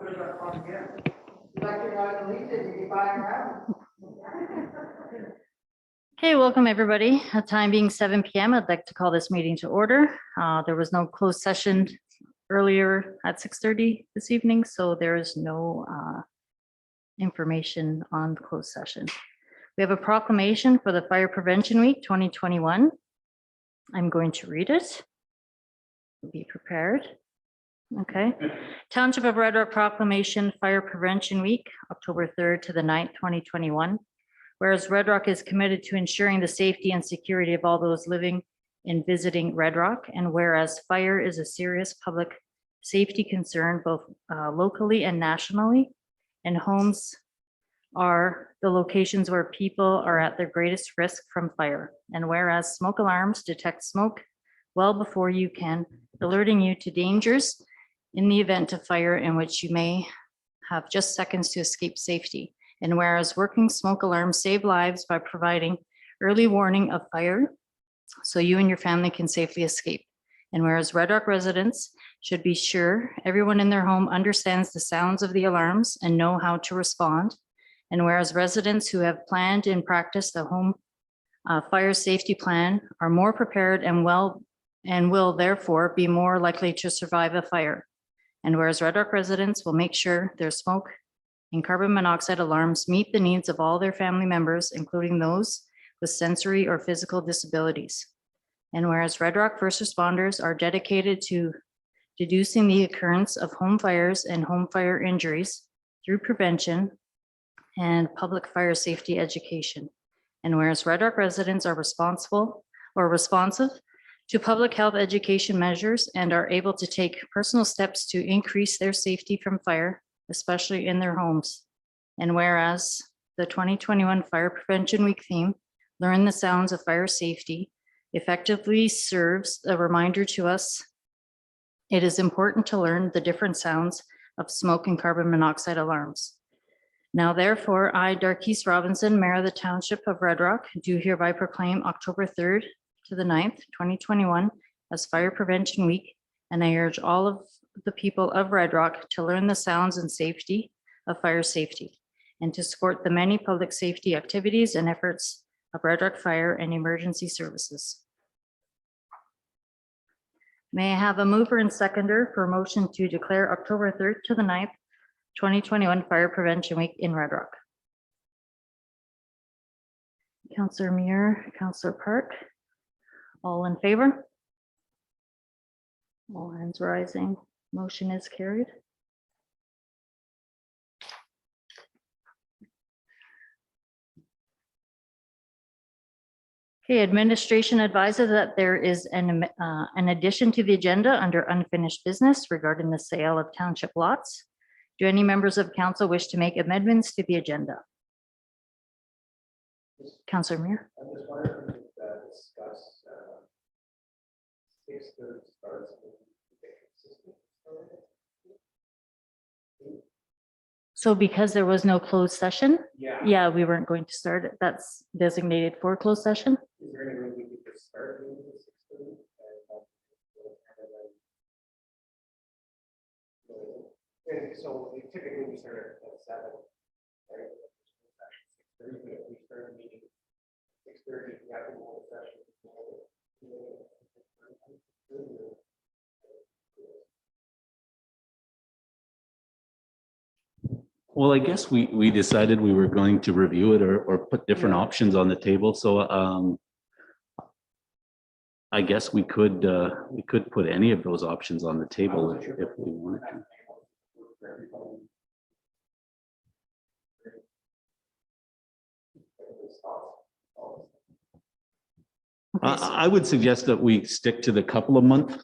Okay, welcome everybody. At time being 7 p.m., I'd like to call this meeting to order. There was no closed session earlier at 6:30 this evening, so there is no information on the closed session. We have a proclamation for the Fire Prevention Week 2021. I'm going to read it. Be prepared. Okay. Township of Red Rock Proclamation Fire Prevention Week, October 3rd to the 9th, 2021. Whereas Red Rock is committed to ensuring the safety and security of all those living and visiting Red Rock, and whereas fire is a serious public safety concern both locally and nationally, and homes are the locations where people are at their greatest risk from fire. And whereas smoke alarms detect smoke well before you can, alerting you to dangers in the event of fire in which you may have just seconds to escape safety. And whereas working smoke alarms save lives by providing early warning of fire so you and your family can safely escape. And whereas Red Rock residents should be sure everyone in their home understands the sounds of the alarms and know how to respond. And whereas residents who have planned and practiced the home fire safety plan are more prepared and will therefore be more likely to survive a fire. And whereas Red Rock residents will make sure their smoke and carbon monoxide alarms meet the needs of all their family members, including those with sensory or physical disabilities. And whereas Red Rock first responders are dedicated to reducing the occurrence of home fires and home fire injuries through prevention and public fire safety education. And whereas Red Rock residents are responsive to public health education measures and are able to take personal steps to increase their safety from fire, especially in their homes. And whereas the 2021 Fire Prevention Week theme, Learn the Sounds of Fire Safety, effectively serves a reminder to us it is important to learn the different sounds of smoke and carbon monoxide alarms. Now, therefore, I, Darkese Robinson, Mayor of the Township of Red Rock, do hereby proclaim October 3rd to the 9th, 2021 as Fire Prevention Week, and I urge all of the people of Red Rock to learn the sounds and safety of fire safety and to support the many public safety activities and efforts of Red Rock Fire and Emergency Services. May I have a mover and seconder for a motion to declare October 3rd to the 9th, 2021 Fire Prevention Week in Red Rock? Councillor Muir, Councillor Park, all in favor? All hands rising. Motion is carried. Okay, administration advises that there is an addition to the agenda under unfinished business regarding the sale of township lots. Do any members of council wish to make amendments to the agenda? Councillor Muir. I just wanted to discuss 6:30 starts. So because there was no closed session, Yeah. we weren't going to start it. That's designated for closed session. Is there any way we could start at 6:30? And so typically we start at 7, right? 6:30, but if we start a meeting 6:30, we have to hold a session. Well, I guess we decided we were going to review it or put different options on the table. So I guess we could put any of those options on the table if we wanted to. I would suggest that we stick to the couple of month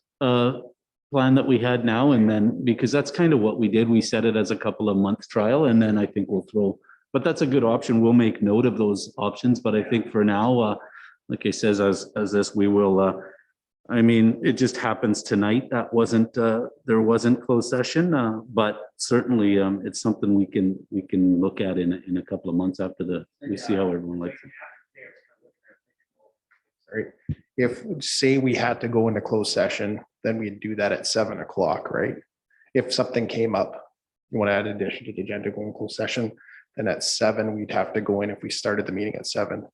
plan that we had now, and then because that's kind of what we did, we set it as a couple of month trial, and then I think we'll throw, but that's a good option. We'll make note of those options, but I think for now, like I says, as this, we will, I mean, it just happens tonight. That wasn't, there wasn't closed session, but certainly it's something we can look at in a couple of months after we see how everyone likes it. Right. If say we had to go into closed session, then we'd do that at 7 o'clock, right? If something came up You want to add addition to the agenda, go in closed session, then at 7, we'd have to go in if we started the meeting at 7.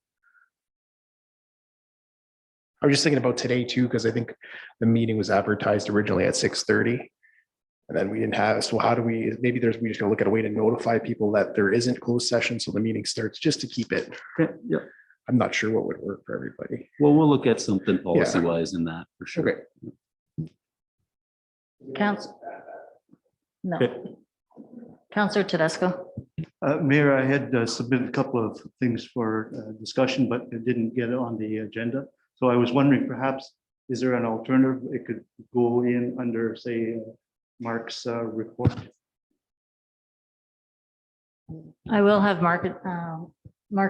I was just thinking about today too, because I think the meeting was advertised originally at 6:30. And then we didn't have, so how do we, maybe we just gonna look at a way to notify people that there isn't closed session, so the meeting starts, just to keep it. Okay, yeah. I'm not sure what would work for everybody. Well, we'll look at something policy wise in that for sure. Okay. Council. No. Okay. Councillor Tedesco. Mayor, I had submitted a couple of things for discussion, but it didn't get on the agenda. So I was wondering, perhaps, is there an alternative? It could go in under, say, Mark's report. I will have Mark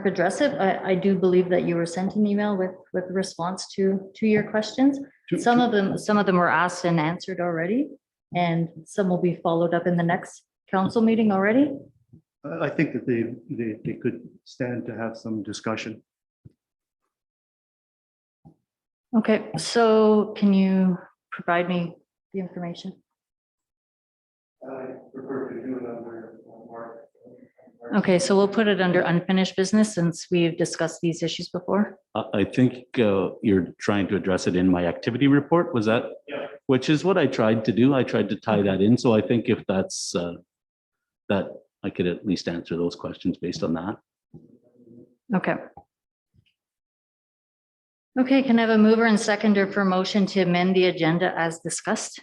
address it. I do believe that you were sent an email with response to your questions. Some of them were asked and answered already, and some will be followed up in the next council meeting already. I think that they could stand to have some discussion. Okay, so can you provide me the information? I prefer to do it under Mark. Okay, so we'll put it under unfinished business since we've discussed these issues before. I think you're trying to address it in my activity report. Was that? Yeah. Which is what I tried to do. I tried to tie that in. So I think if that's that I could at least answer those questions based on that. Okay. Okay, can I have a mover and seconder for motion to amend the agenda as discussed?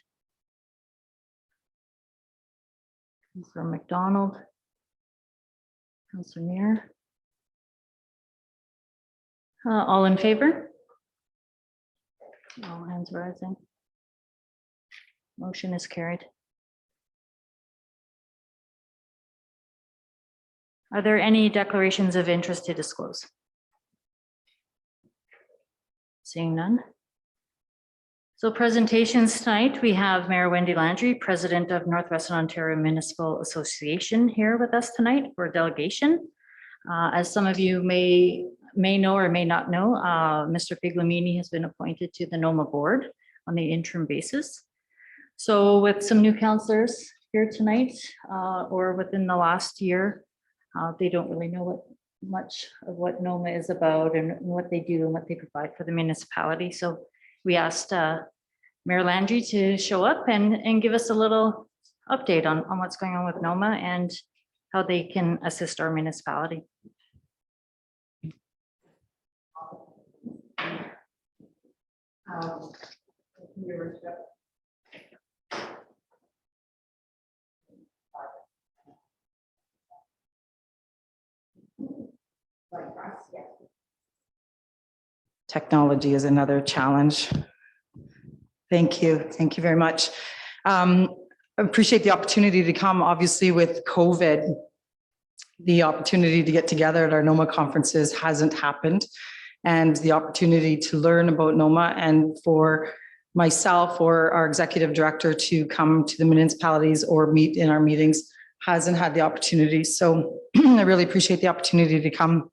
Councillor McDonald. Councillor Neer. All in favor? All hands rising. Motion is carried. Are there any declarations of interest to disclose? Seeing none. So presentations tonight, we have Mayor Wendy Landry, President of Northwestern Ontario Municipal Association, here with us tonight for a delegation. As some of you may know or may not know, Mr. Figlamini has been appointed to the NOMA board on the interim basis. So with some new councillors here tonight, or within the last year, they don't really know much of what NOMA is about and what they do and what they provide for the municipality. So we asked Mayor Landry to show up and give us a little update on what's going on with NOMA and how they can assist our municipality. Technology is another challenge. Thank you. Thank you very much. I appreciate the opportunity to come. Obviously, with COVID, the opportunity to get together at our NOMA conferences hasn't happened. And the opportunity to learn about NOMA and for myself or our executive director to come to the municipalities or meet in our meetings hasn't had the opportunity. So I really appreciate the opportunity to come.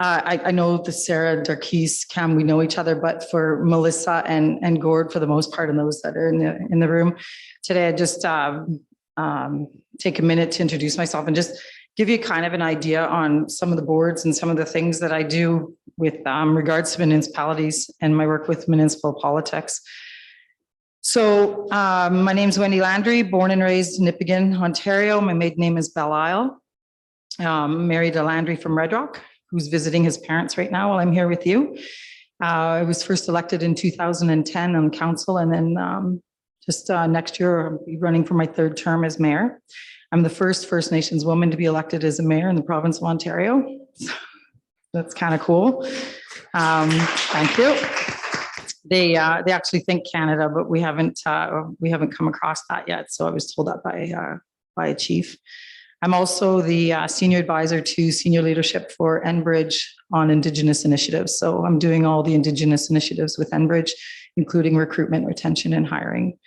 I know the Sarah, Darkis, Cam, we know each other, but for Melissa and Gord, for the most part, and those that are in the room today, I just take a minute to introduce myself and just give you kind of an idea on some of the boards and some of the things that I do with regards to municipalities and my work with municipal politics. So my name is Wendy Landry, born and raised in Nipigon, Ontario. My maiden name is Belle Isle. Married a Landry from Red Rock, who's visiting his parents right now while I'm here with you. I was first elected in 2010 on council, and then just next year I'll be running for my third term as mayor. I'm the first First Nations woman to be elected as a mayor in the province of Ontario. That's kind of cool. Thank you. They actually think Canada, but we haven't come across that yet. So I was told that by a chief. I'm also the senior advisor to senior leadership for Enbridge on Indigenous initiatives. So I'm doing all the Indigenous initiatives with Enbridge, including recruitment, retention, and hiring.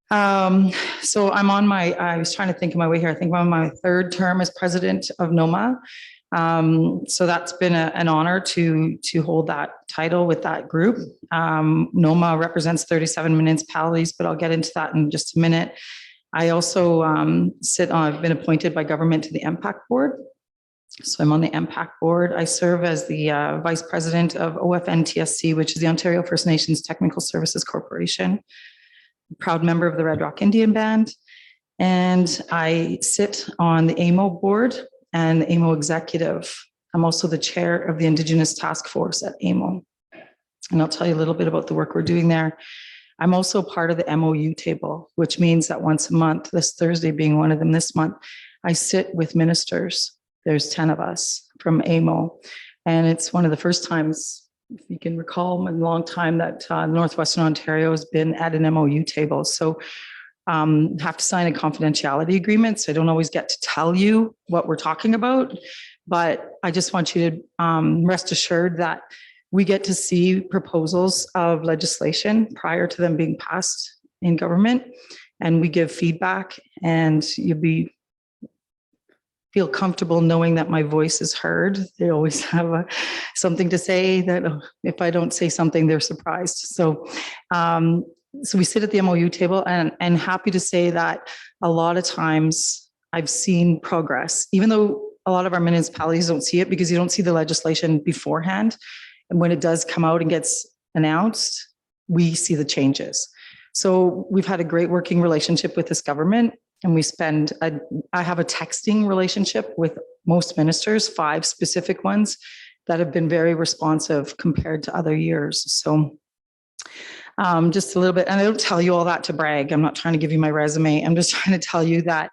So I was trying to think of my way here. I think I'm on my third term as president of NOMA. So that's been an honor to hold that title with that group. NOMA represents 37 municipalities, but I'll get into that in just a minute. I also I've been appointed by government to the MPAC board. So I'm on the MPAC board. I serve as the vice president of OFNTSC, which is the Ontario First Nations Technical Services Corporation, proud member of the Red Rock Indian Band. And I sit on the AMO board and the AMO executive. I'm also the chair of the Indigenous Task Force at AMO. And I'll tell you a little bit about the work we're doing there. I'm also part of the MOU table, which means that once a month, this Thursday being one of them this month, I sit with ministers. There's 10 of us from AMO. And it's one of the first times, if you can recall, in a long time that Northwestern Ontario has been at an MOU table. So have to sign a confidentiality agreement. So I don't always get to tell you what we're talking about, but I just want you to rest assured that we get to see proposals of legislation prior to them being passed in government, and we give feedback, and feel comfortable knowing that my voice is heard. They always have something to say that if I don't say something, they're surprised. So we sit at the MOU table, and happy to say that a lot of times I've seen progress, even though a lot of our municipalities don't see it because you don't see the legislation beforehand. And when it does come out and gets announced, we see the changes. So we've had a great working relationship with this government, and I have a texting relationship with most ministers, 5 specific ones that have been very responsive compared to other years. So just a little bit, and I don't tell you all that to brag. I'm not trying to give you my resume. I'm just trying to tell you that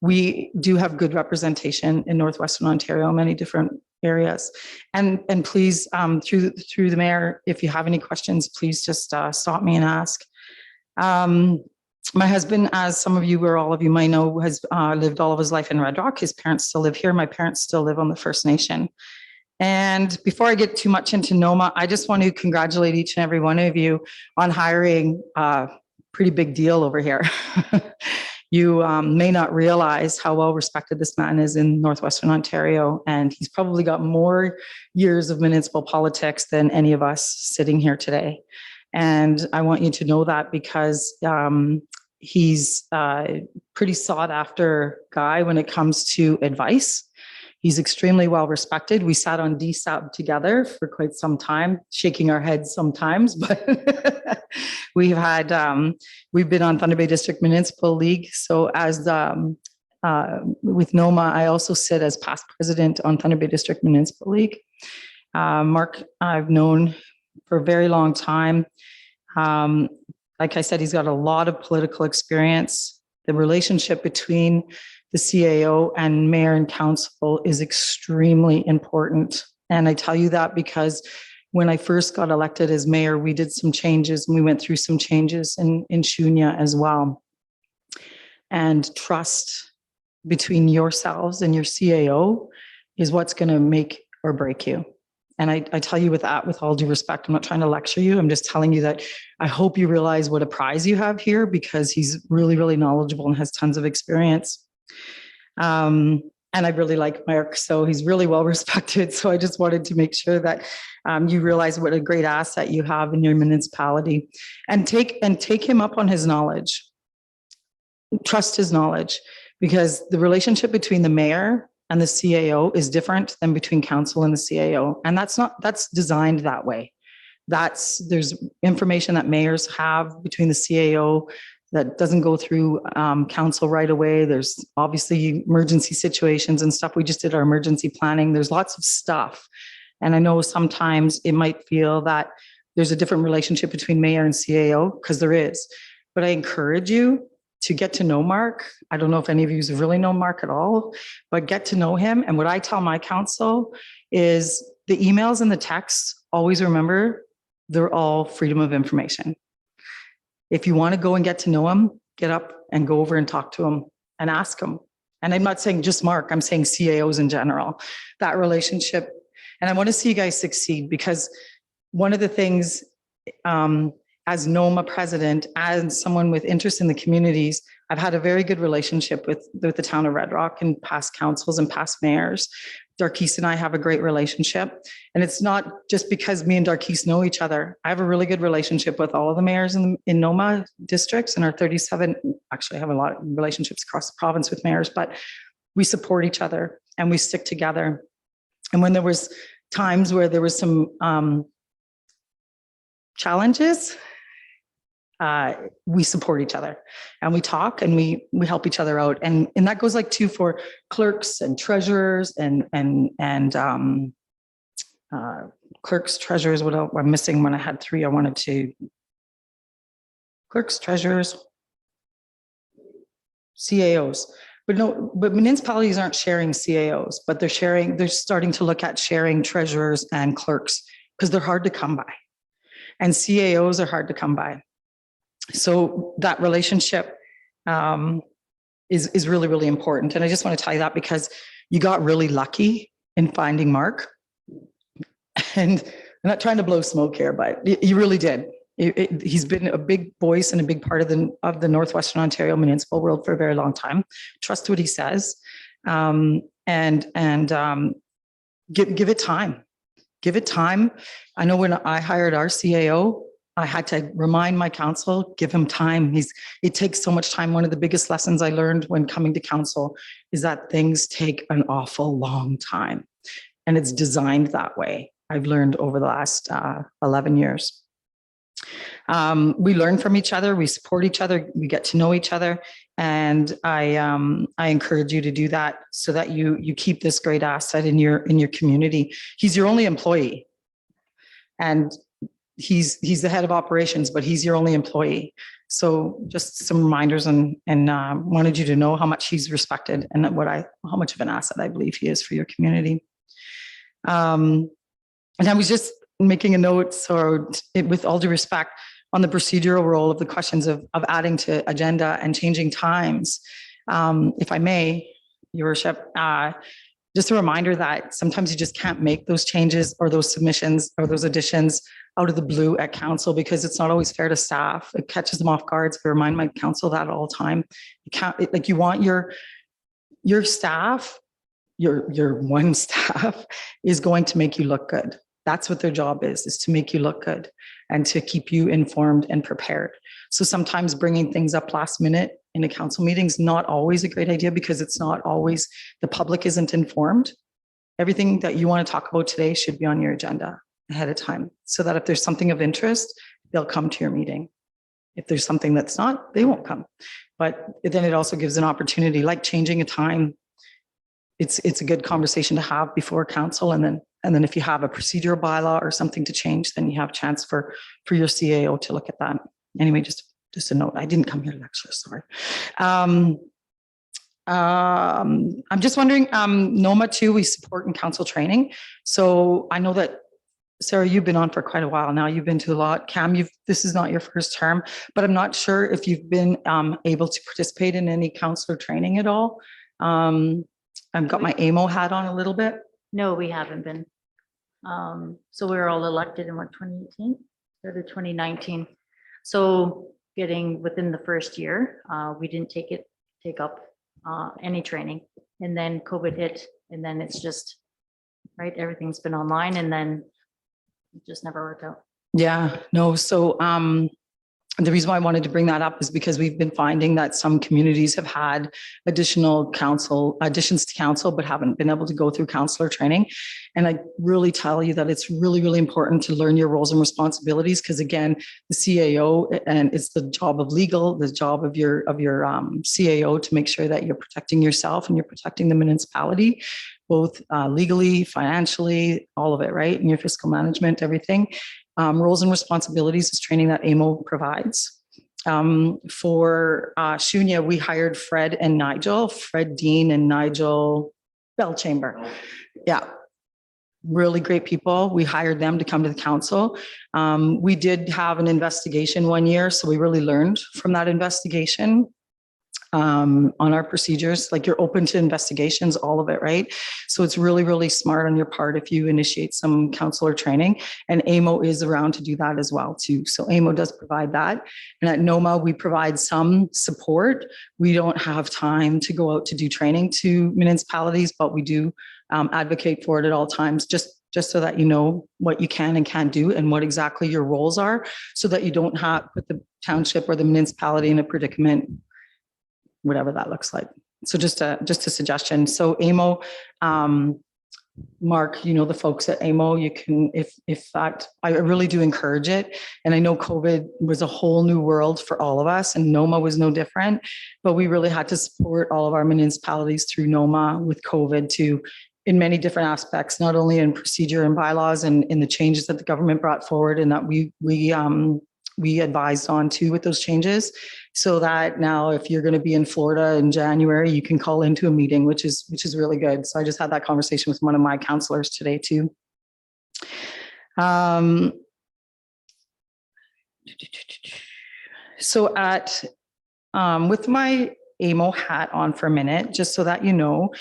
we do have good representation in Northwestern Ontario, many different areas. And please, through the mayor, if you have any questions, please just stop me and ask. My husband, as some of you or all of you might know, has lived all of his life in Red Rock. His parents still live here. My parents still live on the First Nation. And before I get too much into NOMA, I just want to congratulate each and every one of you on hiring a pretty big deal over here. You may not realize how well respected this man is in Northwestern Ontario, and he's probably got more years of municipal politics than any of us sitting here today. And I want you to know that because he's a pretty sought after guy when it comes to advice. He's extremely well respected. We sat on DSAB together for quite some time, shaking our heads sometimes, but we've been on Thunder Bay District Municipal League. So as with NOMA, I also sit as past president on Thunder Bay District Municipal League. Mark, I've known for a very long time. Like I said, he's got a lot of political experience. The relationship between the CAO and mayor and council is extremely important. And I tell you that because when I first got elected as mayor, we did some changes, and we went through some changes in Shunya as well. And trust between yourselves and your CAO is what's going to make or break you. And I tell you with all due respect, I'm not trying to lecture you. I'm just telling you that I hope you realize what a prize you have here, because he's really, really knowledgeable and has tons of experience. And I really like Mark, so he's really well respected. So I just wanted to make sure that you realize what a great asset you have in your municipality, and take him up on his knowledge. Trust his knowledge, because the relationship between the mayor and the CAO is different than between council and the CAO. And that's designed that way. There's information that mayors have between the CAO that doesn't go through council right away. There's obviously emergency situations and stuff. We just did our emergency planning. There's lots of stuff. And I know sometimes it might feel that there's a different relationship between mayor and CAO, because there is. But I encourage you to get to know Mark. I don't know if any of you really know Mark at all, but get to know him. And what I tell my council is the emails and the texts, always remember, they're all freedom of information. If you want to go and get to know him, get up and go over and talk to him and ask him. And I'm not saying just Mark, I'm saying CAOs in general, that relationship. And I want to see you guys succeed, because one of the things, as NOMA president, as someone with interest in the communities, I've had a very good relationship with the town of Red Rock and past councils and past mayors. Darkis and I have a great relationship. And it's not just because me and Darkis know each other. I have a really good relationship with all of the mayors in NOMA districts and our 37, actually I have a lot of relationships across the province with mayors, but we support each other and we stick together. And when there was times where there was some challenges, we support each other and we talk and we help each other out. And that goes like too for clerks and treasurers and clerks, treasurers, what else I'm missing when I had three, I wanted to clerks, treasurers, CAOs. But municipalities aren't sharing CAOs, but they're starting to look at sharing treasurers and clerks because they're hard to come by. And CAOs are hard to come by. So that relationship is really, really important. And I just want to tell you that because you got really lucky in finding Mark. And I'm not trying to blow smoke here, but you really did. He's been a big voice and a big part of the Northwestern Ontario municipal world for a very long time. Trust what he says, and give it time. Give it time. I know when I hired our CAO, I had to remind my council, give him time. It takes so much time. One of the biggest lessons I learned when coming to council is that things take an awful long time, and it's designed that way. I've learned over the last 11 years. We learn from each other, we support each other, we get to know each other. And I encourage you to do that so that you keep this great asset in your community. He's your only employee. And he's the head of operations, but he's your only employee. So just some reminders and wanted you to know how much he's respected and how much of an asset I believe he is for your community. And I was just making a note, so with all due respect, on the procedural role of the questions of adding to agenda and changing times. If I may, Your Worship, just a reminder that sometimes you just can't make those changes or those submissions or those additions out of the blue at council because it's not always fair to staff. It catches them off guard. So I remind my council that all the time. You can't, like, you want your staff, your one staff is going to make you look good. That's what their job is to make you look good and to keep you informed and prepared. So sometimes bringing things up last minute in a council meeting is not always a great idea because it's not always, the public isn't informed. Everything that you want to talk about today should be on your agenda ahead of time so that if there's something of interest, they'll come to your meeting. If there's something that's not, they won't come. But then it also gives an opportunity, like changing a time. It's a good conversation to have before council, and then if you have a procedural bylaw or something to change, then you have a chance for your CAO to look at that. Anyway, just a note. I didn't come here to lecture, sorry. I'm just wondering, NOMA too, we support in council training. So I know that Sarah, you've been on for quite a while now. You've been to a lot. Cam, this is not your first term, but I'm not sure if you've been able to participate in any councillor training at all. I've got my AMO hat on a little bit. No, we haven't been. So we were all elected in what, 2018 or 2019. So getting within the first year, we didn't take up any training, and then COVID hit, and then it's just, right, everything's been online, and then it just never worked out. Yeah, no. So the reason why I wanted to bring that up is because we've been finding that some communities have had additions to council, but haven't been able to go through councillor training. And I really tell you that it's really, really important to learn your roles and responsibilities, because again, the CAO, and it's the job of legal, the job of your CAO to make sure that you're protecting yourself and you're protecting the municipality, both legally, financially, all of it, right? And your fiscal management, everything. Roles and responsibilities is training that AMO provides. For Shunya, we hired Fred Dean and Nigel Bellchamber. Yeah, really great people. We hired them to come to the council. We did have an investigation one year, so we really learned from that investigation. on our procedures. Like you're open to investigations, all of it, right? So it's really, really smart on your part if you initiate some counselor training, and AMO is around to do that as well too. So AMO does provide that. And at NOMA, we provide some support. We don't have time to go out to do training to municipalities, but we do advocate for it at all times, just so that you know what you can and can't do and what exactly your roles are, so that you don't have put the township or the municipality in a predicament, whatever that looks like. So just a suggestion. So AMO, Mark, you know, the folks at AMO, you can, if that, I really do encourage it. And I know COVID was a whole new world for all of us, and NOMA was no different, but we really had to support all of our municipalities through NOMA with COVID too, in many different aspects, not only in procedure and bylaws and in the changes that the government brought forward and that we advised on too with those changes, so that now if you're going to be in Florida in January, you can call into a meeting, which is really good. So I just had that conversation with one of my counselors today too. So at with my AMO hat on for a minute, just so that you know,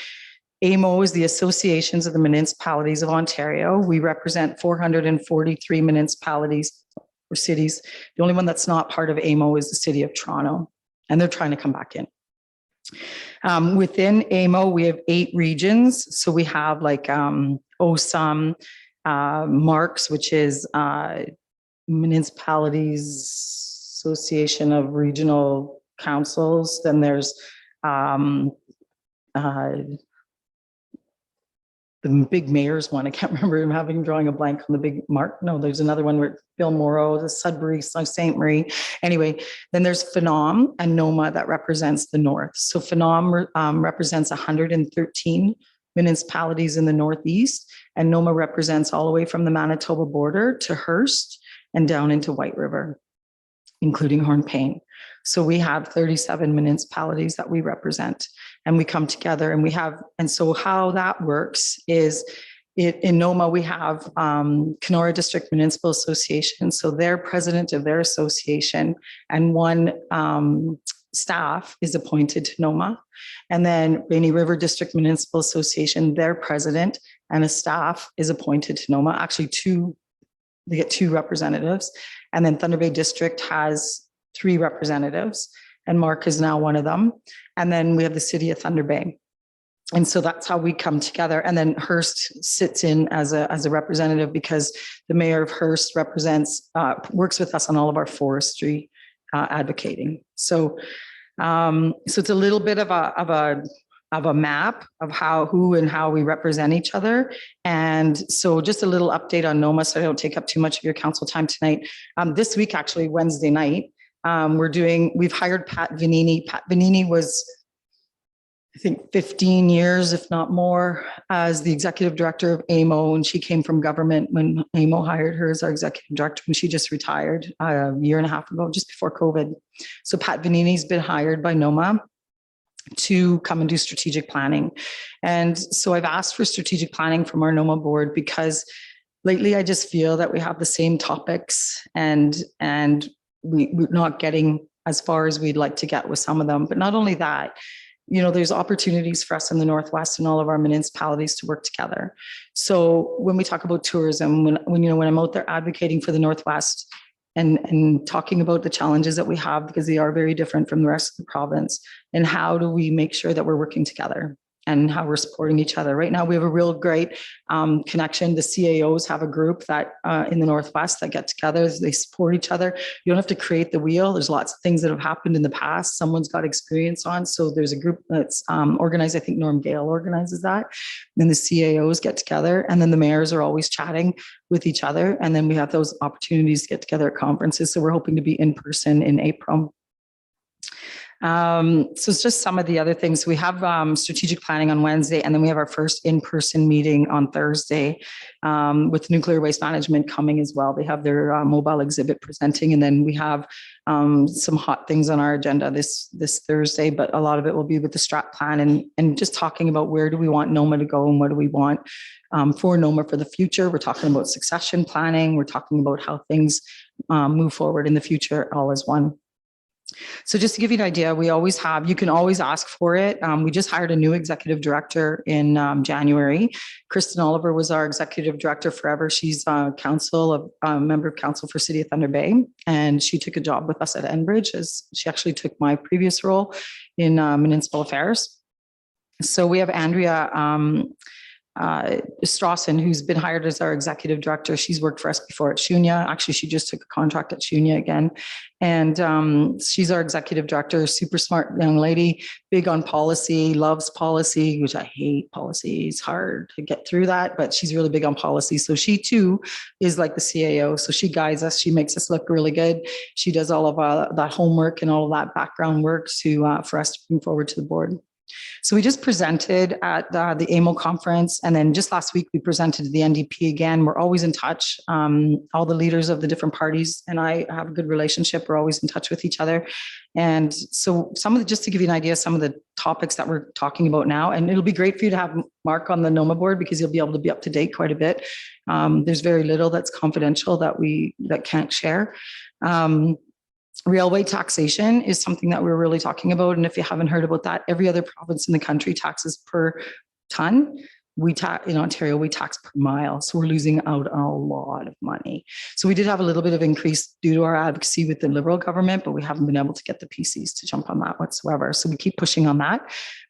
AMO is the Associations of the Municipalities of Ontario. We represent 443 municipalities or cities. The only one that's not part of AMO is the city of Toronto, and they're trying to come back in. Within AMO, we have 8 regions. So we have like OSUM, MARCS, which is Municipalities Association of Regional Councils. Then there's the big mayor's one. I can't remember. I'm drawing a blank on the big Mark. No, there's another one where Bill Morrow, the Sudbury, Saint Marie. Anyway, then there's Phenom and NOMA that represents the North. So Phenom represents 113 municipalities in the Northeast, and NOMA represents all the way from the Manitoba border to Hearst and down into White River, including Hornpain. So we have 37 municipalities that we represent, and we come together and we have, and so how that works is in NOMA, we have Kenora District Municipal Association. So they're president of their association, and one staff is appointed to NOMA. And then Rainy River District Municipal Association, their president and a staff is appointed to NOMA. Actually, they get 2 representatives. And then Thunder Bay District has 3 representatives, and Mark is now one of them. And then we have the city of Thunder Bay. And so that's how we come together. And then Hearst sits in as a representative, because the mayor of Hearst represents, works with us on all of our forestry advocating. So, so it's a little bit of a map of who and how we represent each other. And so just a little update on NOMA, so I don't take up too much of your council time tonight. This week, actually Wednesday night, we've hired Pat Vanini. Pat Vanini was, I think, 15 years, if not more, as the executive director of AMO. And she came from government when AMO hired her as our executive director, and she just retired a year and a half ago, just before COVID. So Pat Vanini's been hired by NOMA to come and do strategic planning. And so I've asked for strategic planning from our NOMA board, because lately I just feel that we have the same topics and we're not getting as far as we'd like to get with some of them. But not only that, you know, there's opportunities for us in the Northwest and all of our municipalities to work together. So when we talk about tourism, when I'm out there advocating for the Northwest and talking about the challenges that we have, because they are very different from the rest of the province, and how do we make sure that we're working together and how we're supporting each other. Right now, we have a real great connection. The CAOs have a group that in the Northwest that get together, they support each other. You don't have to create the wheel. There's lots of things that have happened in the past. Someone's got experience on. So there's a group that's organized. I think Norm Gale organizes that. Then the CAOs get together, and then the mayors are always chatting with each other. And then we have those opportunities to get together at conferences. So we're hoping to be in person in April. So it's just some of the other things. We have strategic planning on Wednesday, and then we have our first in-person meeting on Thursday with nuclear waste management coming as well. They have their mobile exhibit presenting, and then we have some hot things on our agenda this Thursday, but a lot of it will be with the strat plan and just talking about where do we want NOMA to go and what do we want for NOMA for the future. We're talking about succession planning. We're talking about how things move forward in the future, all as one. So just to give you an idea, we always have, you can always ask for it. We just hired a new executive director in January. Kristen Oliver was our executive director forever. She's a member of council for City of Thunder Bay, and she took a job with us at Enbridge as she actually took my previous role in municipal affairs. So we have Andrea Strawson, who's been hired as our executive director. She's worked for us before at Shunya. Actually, she just took a contract at Shunya again. And she's our executive director, super smart young lady, big on policy, loves policy, which I hate policy. It's hard to get through that, but she's really big on policy. So she too is like the CAO. So she guides us. She makes us look really good. She does all of that homework and all of that background work for us to move forward to the board. So we just presented at the AMO conference, and then just last week we presented to the NDP again. We're always in touch. All the leaders of the different parties and I have a good relationship. We're always in touch with each other. And so just to give you an idea, some of the topics that we're talking about now, and it'll be great for you to have Mark on the NOMA board because you'll be able to be up to date quite a bit. There's very little that's confidential that can't share. Railway taxation is something that we're really talking about. And if you haven't heard about that, every other province in the country taxes per ton. In Ontario, we tax per mile. So we're losing out on a lot of money. So we did have a little bit of increase due to our advocacy with the Liberal government, but we haven't been able to get the PCs to jump on that whatsoever. So we keep pushing on that.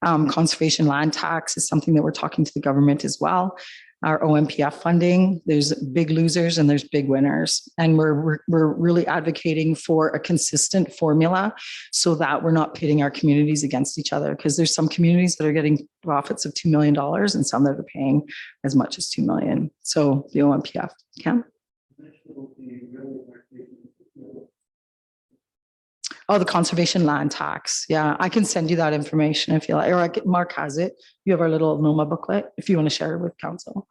Conservation land tax is something that we're talking to the government as well. Our OMPF funding, there's big losers and there's big winners. And we're really advocating for a consistent formula so that we're not pitting our communities against each other, because there's some communities that are getting profits of $2 million and some that are paying as much as $2 million. So the OMPF, Cam? Oh, the conservation land tax. Yeah, I can send you that information if you like, or Mark has it. You have our little NOMA booklet if you want to share it with council.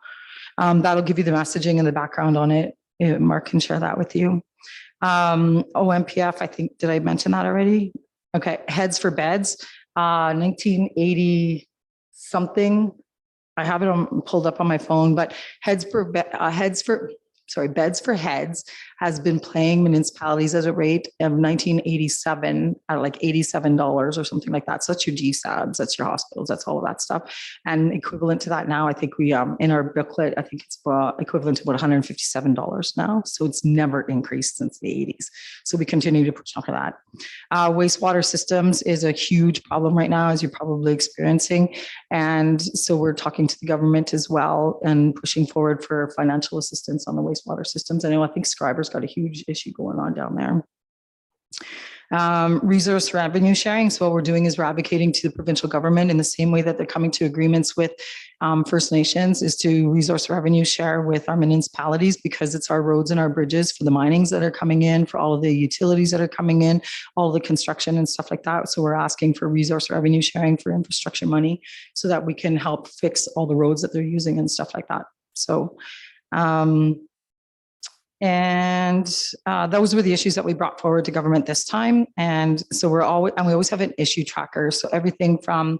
That'll give you the messaging and the background on it. Mark can share that with you. OMPF, I think, did I mention that already? Okay, heads for beds, 1980 something. I have it pulled up on my phone, but beds for heads has been paying municipalities at a rate of 1987 at like $87 or something like that. So that's your GSABs, that's your hospitals, that's all of that stuff. And equivalent to that now, I think we, in our booklet, I think it's equivalent to about $157 now. So it's never increased since the 80s. So we continue to push on for that. Wastewater systems is a huge problem right now, as you're probably experiencing. And so we're talking to the government as well and pushing forward for financial assistance on the wastewater systems. I think Scriber's got a huge issue going on down there. Resource revenue sharing. So what we're doing is we're advocating to the provincial government in the same way that they're coming to agreements with First Nations, is to resource revenue share with our municipalities, because it's our roads and our bridges for the minings that are coming in, for all of the utilities that are coming in, all the construction and stuff like that. So we're asking for resource revenue sharing for infrastructure money so that we can help fix all the roads that they're using and stuff like that. So those were the issues that we brought forward to government this time. And so we always have an issue tracker. So everything from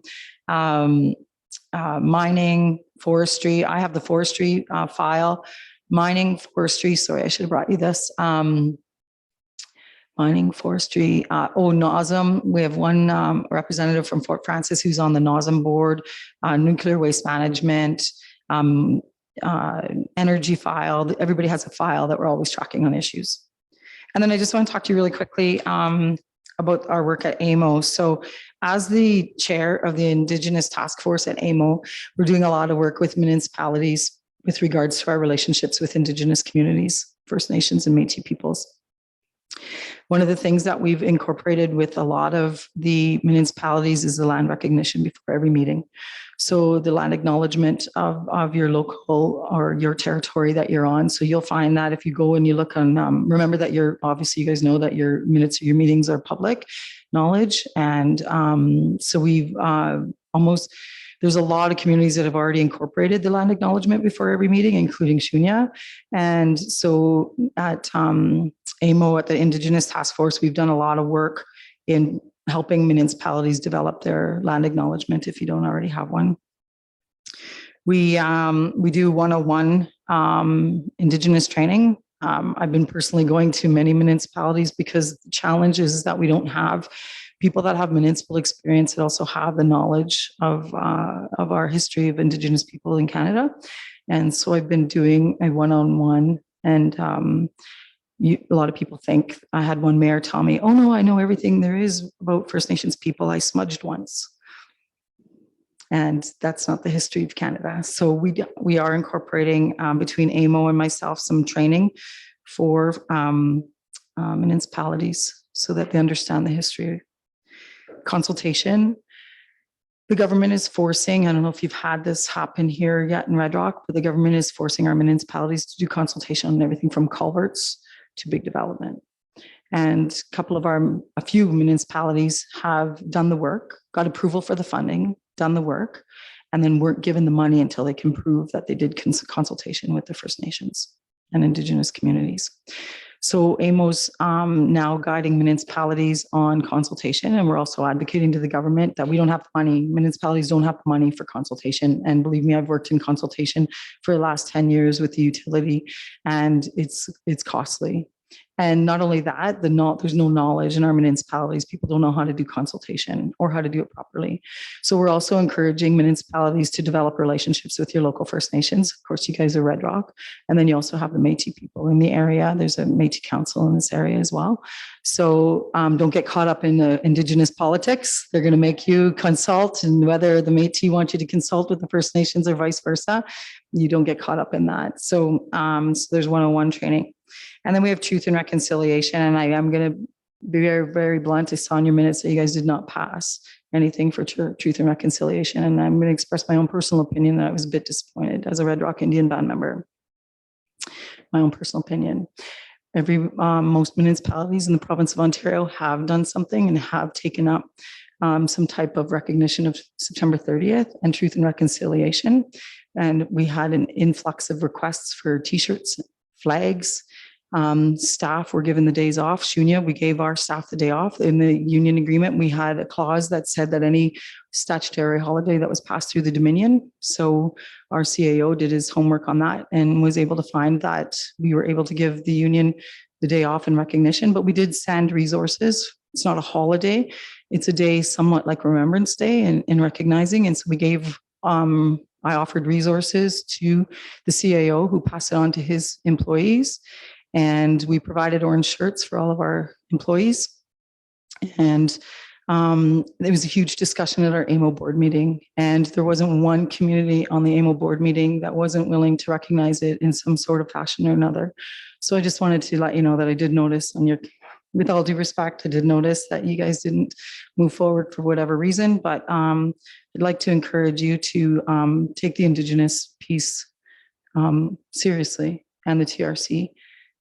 mining, forestry. I have the forestry file, mining, forestry. Sorry, I should have brought you this. Mining, forestry. NOSM. We have one representative from Fort Francis who's on the NOSM board. Nuclear waste management. Energy file. Everybody has a file that we're always tracking on issues. And then I just want to talk to you really quickly about our work at AMO. So as the chair of the Indigenous Task Force at AMO, we're doing a lot of work with municipalities with regards to our relationships with Indigenous communities, First Nations and Métis peoples. One of the things that we've incorporated with a lot of the municipalities is the land recognition before every meeting. So the land acknowledgement of your local or your territory that you're on. So you'll find that if you go and you look on, remember that obviously you guys know that your minutes of your meetings are public knowledge. And so we've there's a lot of communities that have already incorporated the land acknowledgement before every meeting, including Shunya. And so at AMO, at the Indigenous Task Force, we've done a lot of work in helping municipalities develop their land acknowledgement if you don't already have one. We do 101 Indigenous training I've been personally going to many municipalities because the challenge is that we don't have people that have municipal experience that also have the knowledge of our history of Indigenous people in Canada. And so I've been doing a one-on-one, and a lot of people think, I had one mayor tell me, oh no, I know everything there is about First Nations people. I smudged once. And that's not the history of Canada. So we are incorporating between AMO and myself some training for municipalities so that they understand the history. Consultation. The government is forcing, I don't know if you've had this happen here yet in Red Rock, but the government is forcing our municipalities to do consultation on everything from culverts to big development. And a few municipalities have done the work, got approval for the funding, done the work, and then weren't given the money until they can prove that they did consultation with the First Nations and Indigenous communities. So AMO's now guiding municipalities on consultation, and we're also advocating to the government that we don't have the money. Municipalities don't have the money for consultation. And believe me, I've worked in consultation for the last 10 years with the utility, and it's costly. And not only that, there's no knowledge in our municipalities. People don't know how to do consultation or how to do it properly. So we're also encouraging municipalities to develop relationships with your local First Nations. Of course, you guys are Red Rock. And then you also have the Métis people in the area. There's a Métis council in this area as well. So don't get caught up in the Indigenous politics. They're going to make you consult, and whether the Métis want you to consult with the First Nations or vice versa, you don't get caught up in that. So, so there's one-on-one training. And then we have truth and reconciliation. And I am going to be very, very blunt. I saw in your minutes that you guys did not pass anything for truth and reconciliation. And I'm going to express my own personal opinion that I was a bit disappointed as a Red Rock Indian band member. My own personal opinion. Most municipalities in the province of Ontario have done something and have taken up some type of recognition of September 30th and truth and reconciliation. And we had an influx of requests for t-shirts, flags. Staff were given the days off. Shunya, we gave our staff the day off. In the union agreement, we had a clause that said that any statutory holiday that was passed through the Dominion. So our CAO did his homework on that and was able to find that we were able to give the union the day off in recognition, but we did send resources. It's not a holiday. It's a day somewhat like Remembrance Day in recognizing. And so we gave, I offered resources to the CAO who passed it on to his employees. And we provided orange shirts for all of our employees. And there was a huge discussion at our AMO board meeting. And there wasn't one community on the AMO board meeting that wasn't willing to recognize it in some sort of fashion or another. So I just wanted to let you know that I did notice with all due respect, I did notice that you guys didn't move forward for whatever reason. But I'd like to encourage you to take the Indigenous piece seriously, and the TRC.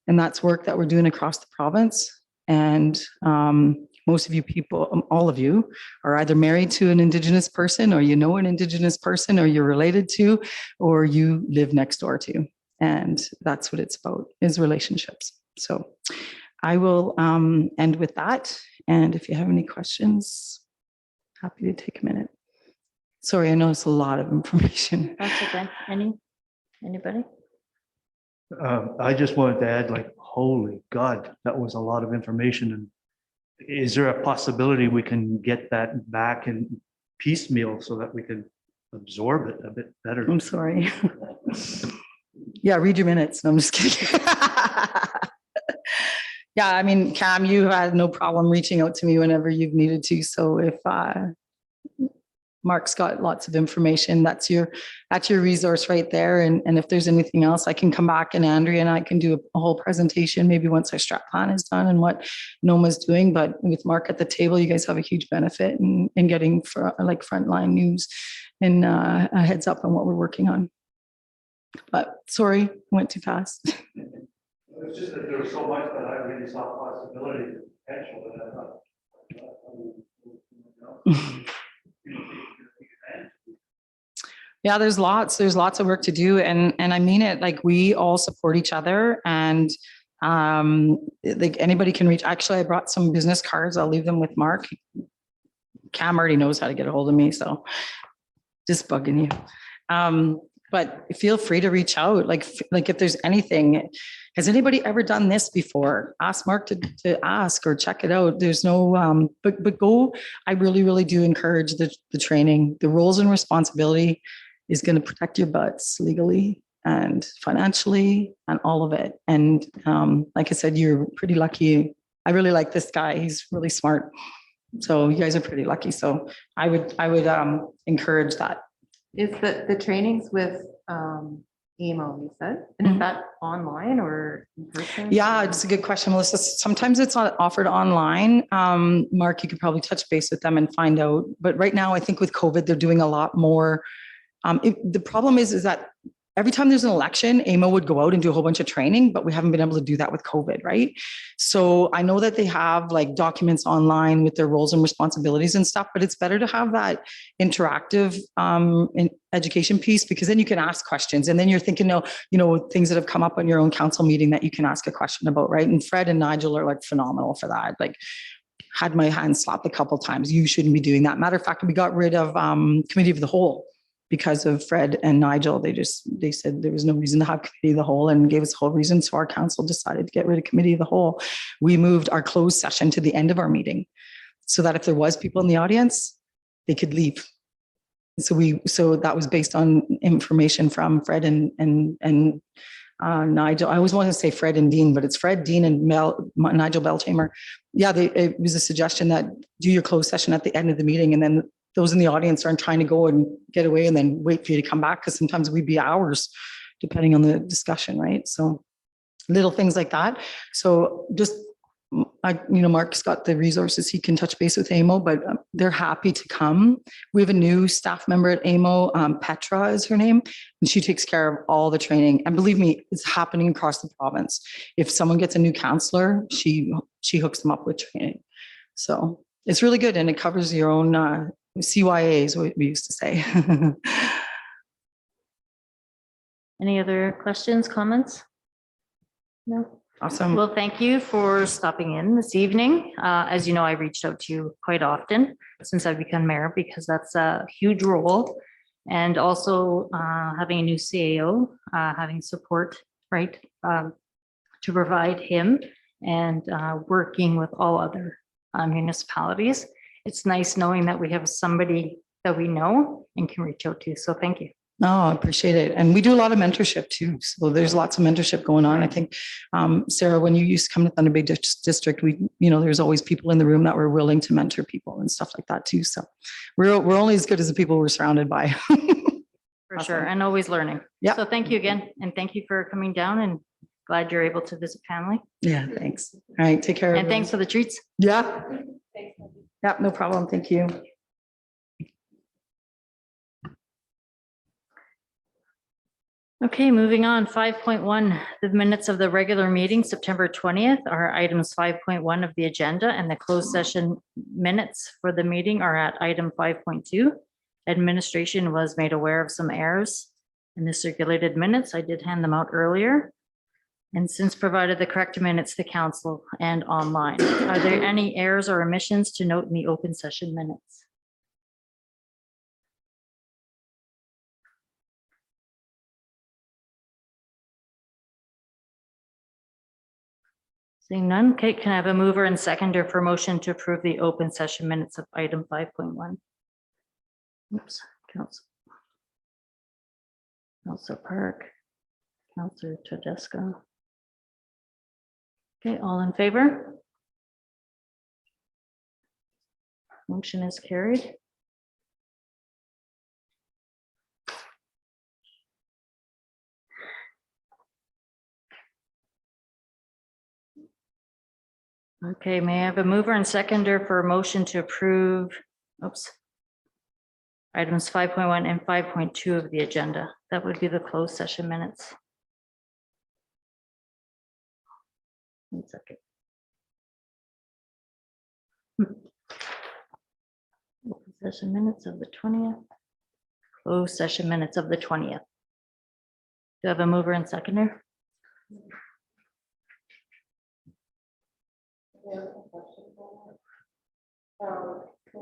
And that's work that we're doing across the province. And most of you people, all of you, are either married to an Indigenous person, or you know an Indigenous person, or you're related to, or you live next door to. And that's what it's about, is relationships. So I will end with that. And if you have any questions, happy to take a minute. Sorry, I know it's a lot of information. That's okay. Anybody? I just wanted to add, like, holy God, that was a lot of information. And is there a possibility we can get that back in piecemeal so that we can absorb it a bit better? I'm sorry. Yeah, read your minutes. No, I'm just kidding. Yeah, I mean, Cam, you had no problem reaching out to me whenever you've needed to. So if Mark's got lots of information, that's your resource right there. And if there's anything else, I can come back, and Andrea and I can do a whole presentation maybe once our strat plan is done and what NOMA's doing. But with Mark at the table, you guys have a huge benefit in getting like frontline news and a heads up on what we're working on. But sorry, went too fast. It's just that there was so much that I really saw possibility, potential that I thought. Yeah, there's lots of work to do. And I mean it, like, we all support each other, and like anybody can reach. Actually, I brought some business cards. I'll leave them with Mark. Cam already knows how to get a hold of me, so just bugging you. but feel free to reach out. Like if there's anything, has anybody ever done this before? Ask Mark to ask or check it out. There's no, but go, I really, really do encourage the training. The roles and responsibility is going to protect your butts legally and financially and all of it. And like I said, you're pretty lucky. I really like this guy. He's really smart. So you guys are pretty lucky. So I would encourage that. Is the trainings with AMO, you said, and is that online or in person? Yeah, it's a good question, Melissa. Sometimes it's offered online. Mark, you could probably touch base with them and find out. But right now, I think with COVID, they're doing a lot more. The problem is that every time there's an election, AMO would go out and do a whole bunch of training, but we haven't been able to do that with COVID, right? So I know that they have like documents online with their roles and responsibilities and stuff, but it's better to have that interactive education piece, because then you can ask questions and then you're thinking, things that have come up on your own council meeting that you can ask a question about, right? And Fred and Nigel are like phenomenal for that. Like, had my hand slapped a couple of times. You shouldn't be doing that. Matter of fact, we got rid of committee of the whole because of Fred and Nigel. They said there was no reason to have committee of the whole and gave us a whole reason. So our council decided to get rid of committee of the whole. We moved our closed session to the end of our meeting so that if there was people in the audience, they could leave. So that was based on information from Fred and Nigel. I always want to say Fred and Dean, but it's Fred, Dean, and Nigel Beltamer. Yeah, it was a suggestion that do your closed session at the end of the meeting, and then those in the audience aren't trying to go and get away and then wait for you to come back, because sometimes we'd be hours depending on the discussion, right? So little things like that. So just, Mark's got the resources. He can touch base with AMO, but they're happy to come. We have a new staff member at AMO, Petra is her name, and she takes care of all the training. And believe me, it's happening across the province. If someone gets a new counselor, she hooks them up with training. So it's really good, and it covers your own CYA is what we used to say. Any other questions, comments? No. Awesome. Well, thank you for stopping in this evening. As you know, I reached out to you quite often since I've become mayor, because that's a huge role. And also having a new CAO, having support, right, to provide him, and working with all other municipalities. It's nice knowing that we have somebody that we know and can reach out to. So thank you. No, I appreciate it. And we do a lot of mentorship too. So there's lots of mentorship going on. I think, Sarah, when you used to come to Thunder Bay District, there's always people in the room that were willing to mentor people and stuff like that too. So we're only as good as the people we're surrounded by. For sure. And always learning. Yeah. So thank you again. And thank you for coming down, and glad you're able to visit family. Yeah, thanks. All right, take care. And thanks for the treats. Yeah. Yeah, no problem. Thank you. Okay, moving on. 5.1, the minutes of the regular meeting, September 20th, are items 5.1 of the agenda, and the closed session minutes for the meeting are at item 5.2. Administration was made aware of some errors in the circulated minutes. I did hand them out earlier, and since provided the correct minutes to council and online. Are there any errors or omissions to note in the open session minutes? Seeing none, okay, can I have a mover and seconder for motion to approve the open session minutes of item 5.1? Oops, Councilor Park, Councilor Tedesco. Okay, all in favor? Motion is carried. Okay, may I have a mover and seconder for a motion to approve, items 5.1 and 5.2 of the agenda? That would be the closed session minutes. 1 second. Open session minutes of the 20th. Closed session minutes of the 20th. Do I have a mover and seconder?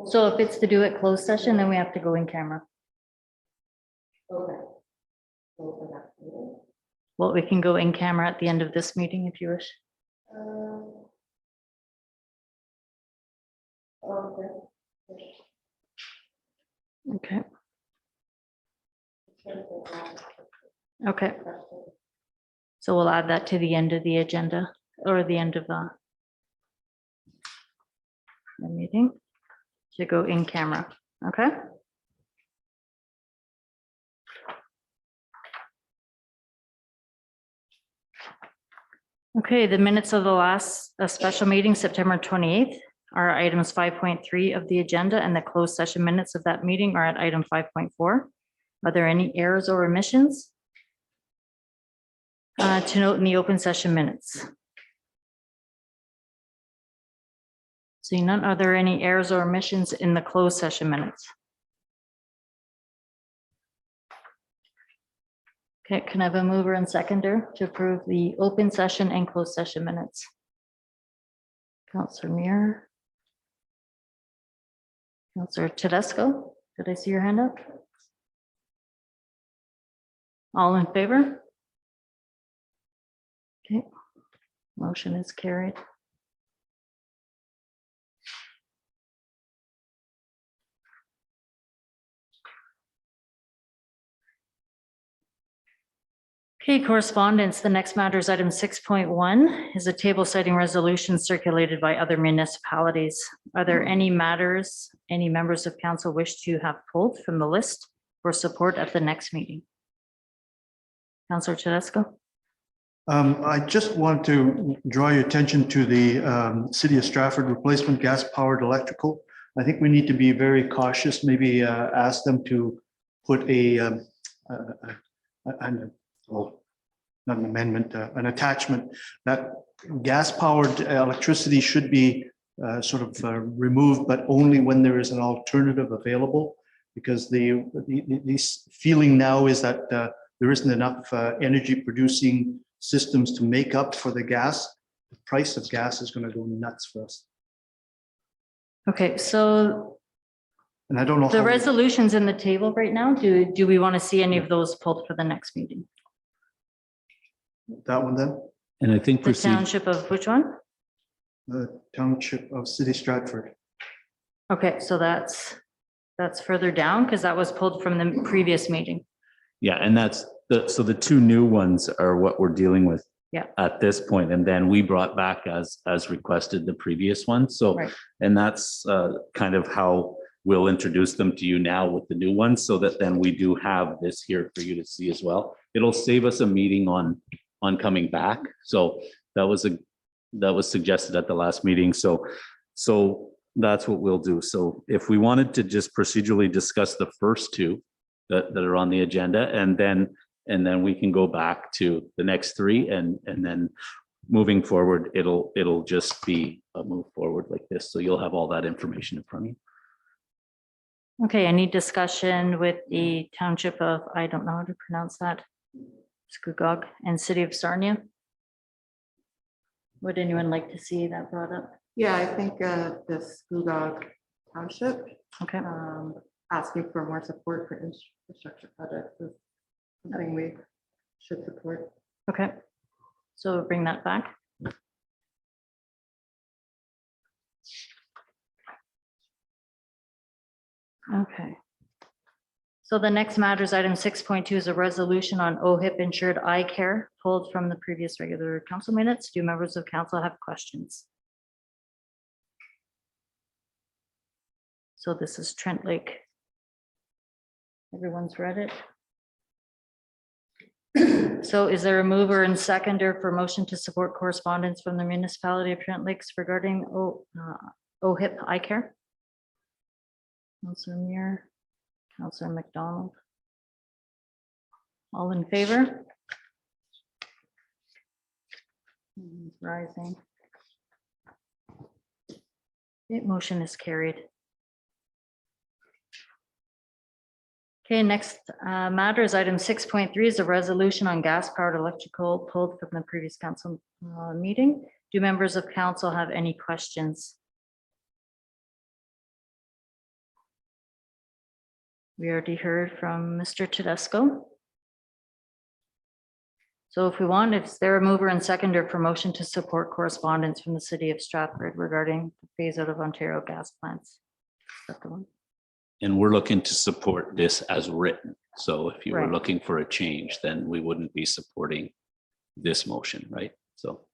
So if it's to do it closed session, then we have to go in camera. Okay. Well, we can go in camera at the end of this meeting if you wish. Okay. Okay. So we'll add that to the end of the agenda or the end of the meeting to go in camera. Okay. Okay, the minutes of the last special meeting, September 28th, are items 5.3 of the agenda, and the closed session minutes of that meeting are at item 5.4. Are there any errors or omissions to note in the open session minutes? Seeing none, are there any errors or omissions in the closed session minutes? Okay, can I have a mover and seconder to approve the open session and closed session minutes? Councillor Muir. Councillor Tedesco, did I see your hand up? All in favor? Okay, motion is carried. Okay, correspondence. The next matter is item 6.1 is a table citing resolution circulated by other municipalities. Are there any matters any members of council wish to have pulled from the list for support at the next meeting? Councillor Tedesco. I just want to draw your attention to the City of Stratford replacement gas-powered electrical. I think we need to be very cautious, maybe ask them to put not an amendment, an attachment that gas-powered electricity should be removed, but only when there is an alternative available. Because the feeling now is that there isn't enough energy producing systems to make up for the gas. The price of gas is going to go nuts for us. Okay, so And I don't know. the how- resolution's in the table right now. Do we want to see any of those pulled for the next meeting? That one then, And I think The procedure, township of which one? the Township of City Stratford. Okay, so that's further down because that was pulled from the previous meeting. yeah, and so the two new ones are what we're dealing with. Yeah. At this point, and then we brought back as requested the previous one. So, Right. and that's kind of how we'll introduce them to you now with the new ones, so that then we do have this here for you to see as well. It'll save us a meeting on coming back. So that was suggested at the last meeting. So that's what we'll do. So if we wanted to just procedurally discuss the first two that are on the agenda, and then we can go back to the next three, and then moving forward, it'll just be a move forward like this. So you'll have all that information in front of you. Okay, I need discussion with the township of, I don't know how to pronounce that, Scugog, and City of Sarnia. Would anyone like to see that brought up? Yeah, I think the Scugog Township Okay, asking for more support for infrastructure projects is something we should support. okay. So bring that back. Okay. So the next matter is item 6.2 is a resolution on OHIP insured eye care pulled from the previous regular council minutes. Do members of council have questions? So this is Trent Lake. Everyone's read it. So is there a mover and seconder for motion to support correspondence from the municipality of Trent Lakes regarding OHIP eye care? Councillor Muir, Councillor McDonald. All in favor? Rising. Okay, motion is carried. Okay, next matter is item 6.3 is a resolution on gas-powered electrical pulled from the previous council meeting. Do members of council have any questions? We already heard from Mr. Tedesco. So if we want, is there a mover and seconder for motion to support correspondence from the city of Stratford regarding the phase out of Ontario gas plants? Is that the one? And we're looking to support this as written. So if you were Right. looking for a change, then we wouldn't be supporting this motion, right? So.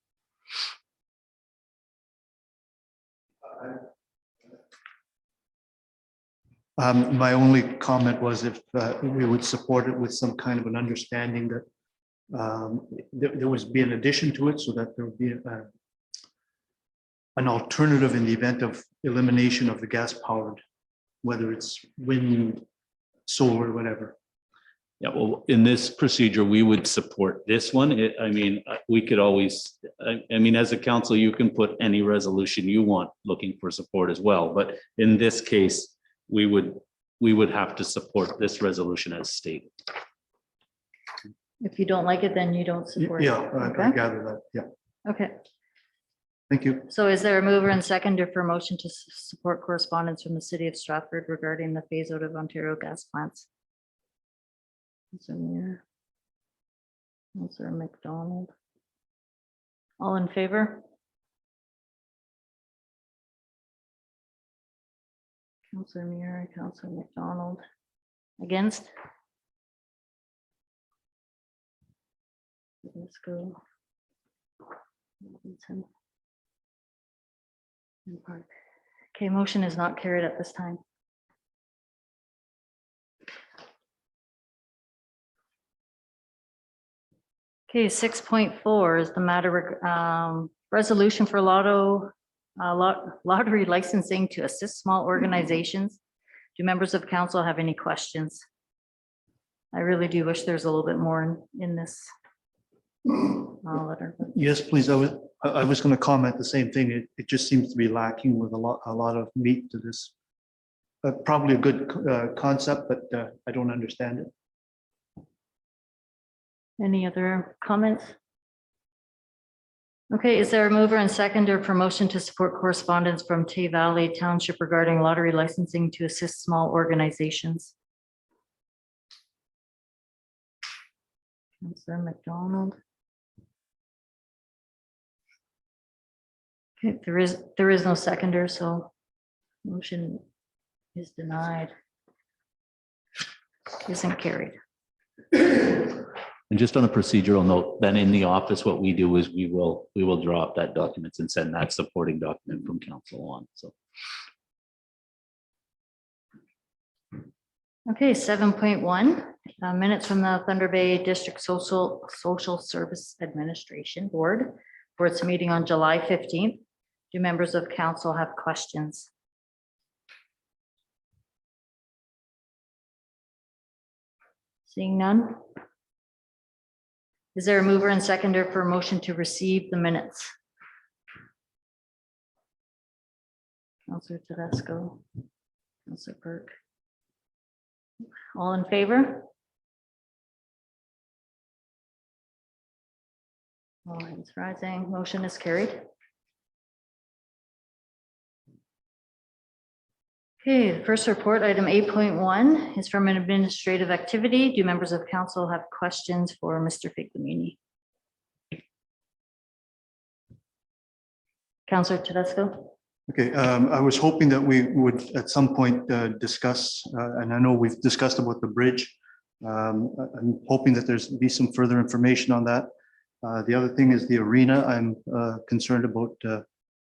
My only comment was if we would support it with some kind of an understanding that there was be an addition to it so that there would be an alternative in the event of elimination of the gas powered, whether it's wind, solar, whatever. Yeah, well, in this procedure, we would support this one. I mean, we could always, I mean, as a council, you can put any resolution you want looking for support as well. But in this case, we would have to support this resolution as stated. If you don't like it, then you don't support it. Yeah, I Okay. gather that. Yeah, Okay. thank you. So is there a mover and seconder for motion to support correspondence from the city of Stratford regarding the phase out of Ontario gas plants? Councillor Muir. Councillor McDonald. All in favor? Councillor Muir, Councillor McDonald. Against? Let's go. Robinson. And Park. Okay, motion is not carried at this time. Okay, 6.4 is the matter, resolution for lottery licensing to assist small organizations. Do members of council have any questions? I really do wish there's a little bit more in this letter. Yes, please. I was going to comment the same thing. It just seems to be lacking with a lot of meat to this. Probably a good concept, but I don't understand it. Any other comments? Okay, is there a mover and seconder for motion to support correspondence from Tay Valley Township regarding lottery licensing to assist small organizations? Councillor McDonald. Okay, there is no seconder, so motion is denied. Isn't carried. And just on a procedural note, then in the office, what we do is we will draw up that documents and send that supporting document from council on, so. Okay, 7.1, minutes from the Thunder Bay District Social Service Administration Board for its meeting on July 15th. Do members of council have questions? Seeing none. Is there a mover and seconder for a motion to receive the minutes? Councillor Tedesco, Councillor Burke. All in favor? All hands rising, motion is carried. Okay, the first report, item 8.1, is from an administrative activity. Do members of council have questions for Mr. Figlamini? Councillor Tedesco? Okay, I was hoping that we would at some point discuss, and I know we've discussed about the bridge. I'm hoping that there's be some further information on that. The other thing is the arena. I'm concerned about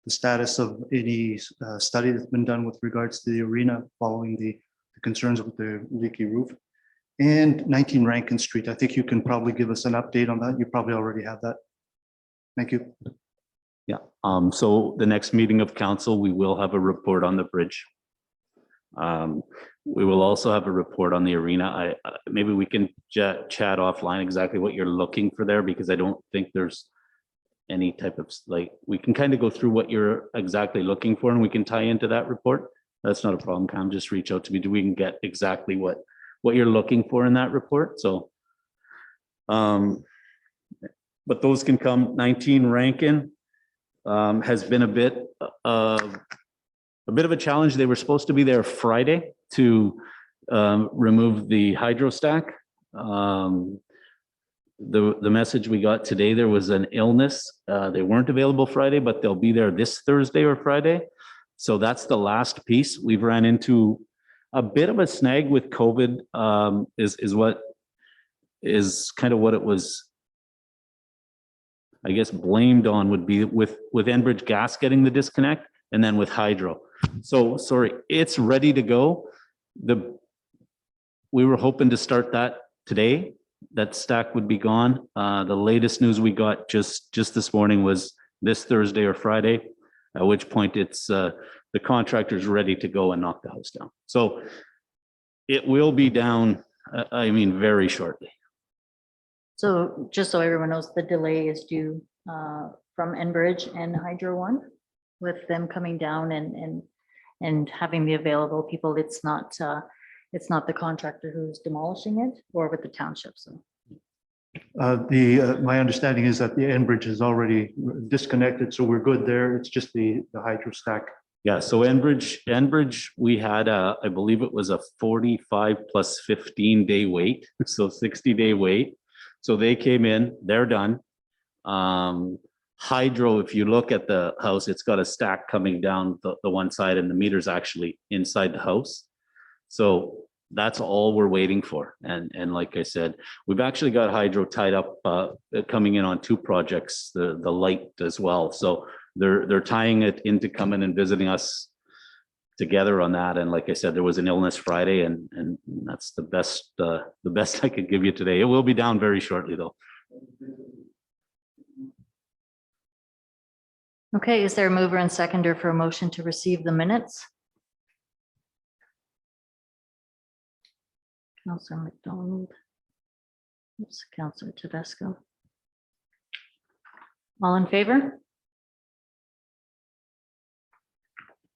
the status of any study that's been done with regards to the arena following the concerns with the leaky roof. And 19 Rankin Street. I think you can probably give us an update on that. You probably already have that. Thank you. Yeah, so the next meeting of council, we will have a report on the bridge. We will also have a report on the arena. Maybe we can chat offline exactly what you're looking for there, because I don't think there's any type of, like, we can kind of go through what you're exactly looking for and we can tie into that report. That's not a problem, Cam, just reach out to me. We can get exactly what you're looking for in that report. So, but those can come. 19 Rankin has been a bit of a challenge. They were supposed to be there Friday to remove the hydro stack. the message we got today, there was an illness. They weren't available Friday, but they'll be there this Thursday or Friday. So that's the last piece. We've ran into a bit of a snag with COVID, is what is kind of what it was, I guess, blamed on, would be with Enbridge Gas getting the disconnect, and then with hydro. So sorry, it's ready to go. We were hoping to start that today. That stack would be gone. The latest news we got just this morning was this Thursday or Friday, at which point it's the contractor's ready to go and knock the house down. So it will be down, I mean, very shortly. So just so everyone knows, the delay is due from Enbridge and Hydro One, with them coming down and having the available people. It's not the contractor who's demolishing it, or with the township. So My understanding is that the Enbridge is already disconnected, so we're good there. It's just the hydro stack. Yeah, so Enbridge, we had I believe it was a 45 plus 15-day wait, so 60-day wait. So they came in, they're done. Hydro, if you look at the house, it's got a stack coming down the one side, and the meter's actually inside the house. So that's all we're waiting for. And like I said, we've actually got hydro tied up, coming in on 2 projects, the light as well. So they're tying it into coming and visiting us together on that. And like I said, there was an illness Friday, and that's the best I could give you today. It will be down very shortly though. okay, is there a mover and seconder for a motion to receive the minutes? Councillor McDonald. Oops, Councillor Tedesco. All in favor?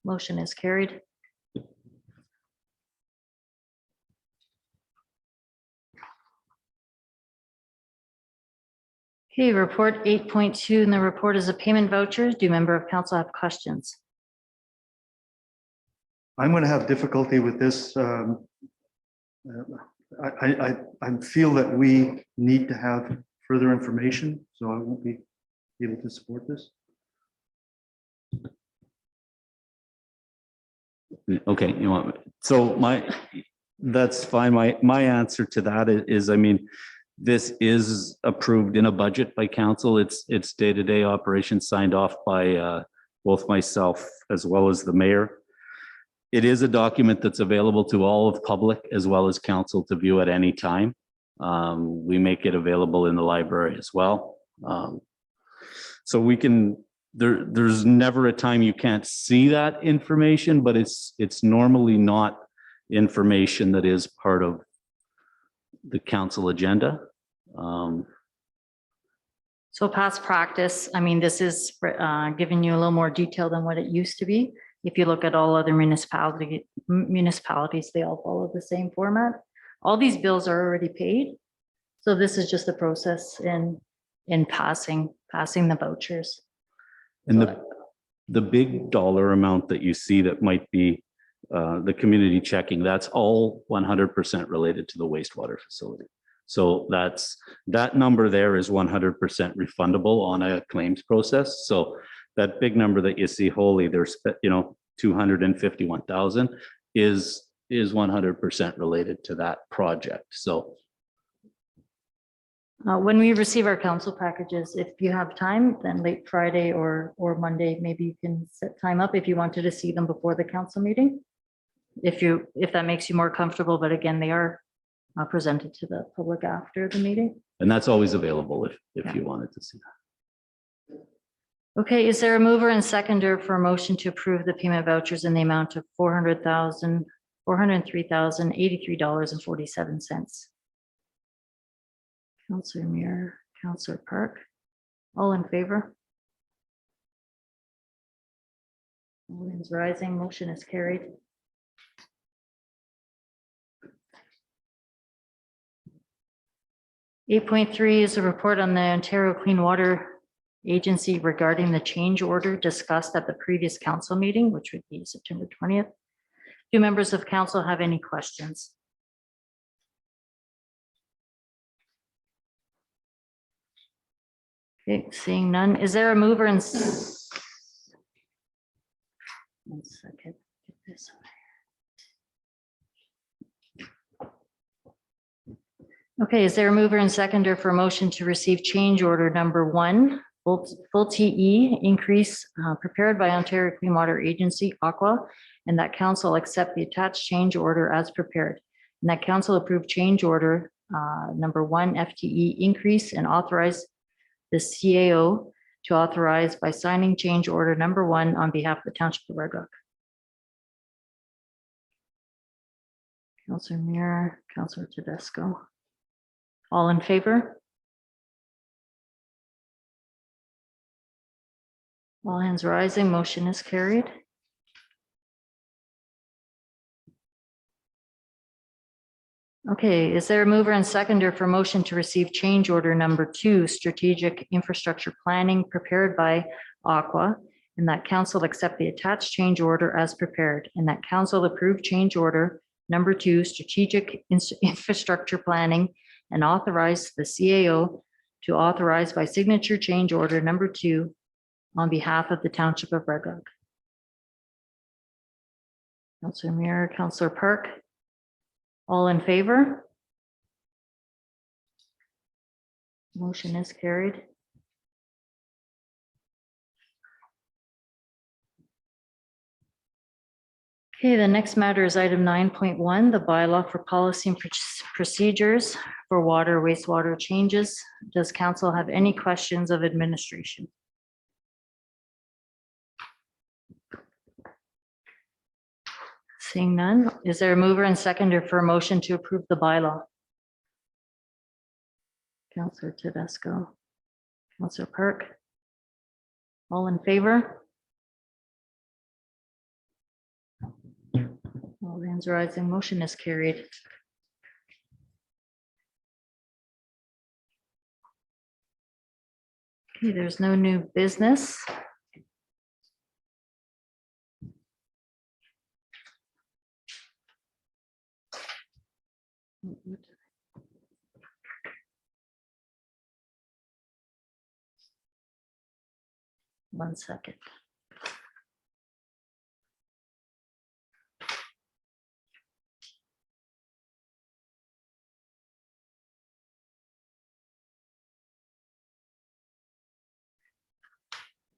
Motion is carried. Okay, report 8.2, and the report is a payment vouchers. Do member of council have questions? I'm going to have difficulty with this. I feel that we need to have further information, so I won't be able to support this. Okay, you want, so that's fine. My answer to that is, I mean, this is approved in a budget by council. It's day-to-day operations signed off by both myself as well as the mayor. It is a document that's available to all of public as well as council to view at any time. We make it available in the library as well. So we can, there's never a time you can't see that information, but it's normally not information that is part of the council agenda. So past practice, I mean, this is giving you a little more detail than what it used to be. If you look at all other municipalities, they all follow the same format. All these bills are already paid. So this is just the process in passing the vouchers. And the big dollar amount that you see that might be the community checking, that's all 100% related to the wastewater facility. So that number there is 100% refundable on a claims process. So that big number that you see, holy, there's, 251,000 is 100% related to that project. So when we receive our council packages, if you have time, then late Friday or Monday, maybe you can set time up if you wanted to see them before the council meeting. If that makes you more comfortable, but again, they are presented to the public after the meeting. and that's always available if you wanted to see that. Okay, is there a mover and seconder for a motion to approve the payment vouchers in the amount of $403,083.47? Councillor Muir, Councillor Park, all in favor? Hands rising, motion is carried. (8.3) is a report on the Ontario Clean Water Agency regarding the change order discussed at the previous council meeting, which would be September 20th. Do members of council have any questions? Okay, seeing none. Is there a mover and? One second. Get this. Okay, is there a mover and seconder for a motion to receive change order number 1, full TE increase prepared by Ontario Clean Water Agency, Aqua, and that council accept the attached change order as prepared. And that council approve change order number 1 FTE increase and authorize the CAO to authorize by signing change order number 1 on behalf of the Township of Red Rock. Councillor Muir, Councillor Tedesco. All in favor? All hands rising, motion is carried. Okay, is there a mover and seconder for motion to receive change order number 2, strategic infrastructure planning prepared by Aqua, and that council accept the attached change order as prepared, and that council approve change order number 2, strategic infrastructure planning, and authorize the CAO to authorize by signature change order number 2 on behalf of the Township of Red Rock. Councillor Muir, Councillor Park. All in favor? Motion is carried. Okay, the next matter is item 9.1, the bylaw for policy and procedures for water, wastewater changes. Does council have any questions of administration? Seeing none, is there a mover and seconder for a motion to approve the bylaw? Councillor Tedesco, Councillor Park. All in favor? All hands rising, motion is carried. Okay, there's no new business. One second.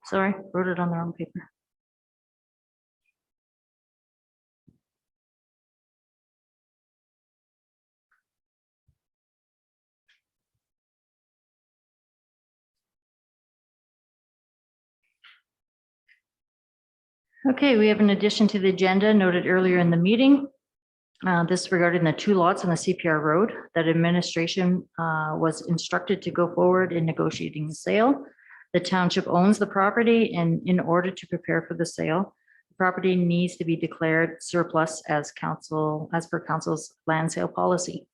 Sorry, wrote it on the wrong paper. Okay, we have an addition to the agenda noted earlier in the meeting. This regarding the 2 lots on the CPR road that administration was instructed to go forward in negotiating the sale. The township owns the property, and in order to prepare for the sale, the property needs to be declared surplus as per council's land sale policy.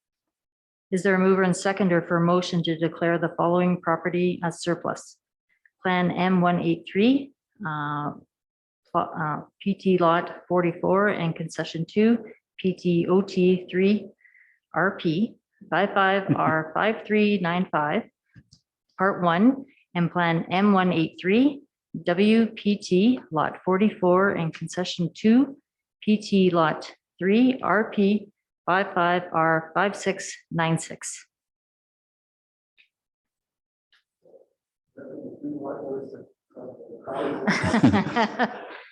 Is there a mover and seconder for a motion to declare the following property as surplus? Plan M183, PT Lot 44 and Concession 2, PTOT 3, RP 55R5395, Part 1, and Plan M183, WPT Lot 44 and Concession 2, PT Lot 3, RP 55R5696.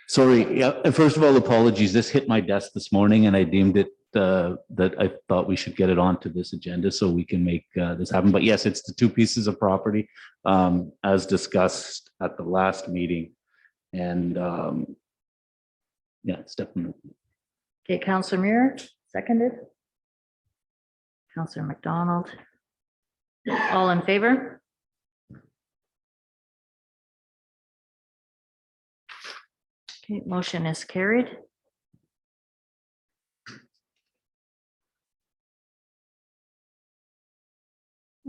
Sorry, yeah, and first of all, apologies. This hit my desk this morning and I deemed it that I thought we should get it onto this agenda so we can make this happen. But yes, it's the 2 pieces of property as discussed at the last meeting. And yeah, it's definitely. Okay, Councillor Muir, seconded. Councillor McDonald. All in favor? Okay, motion is carried.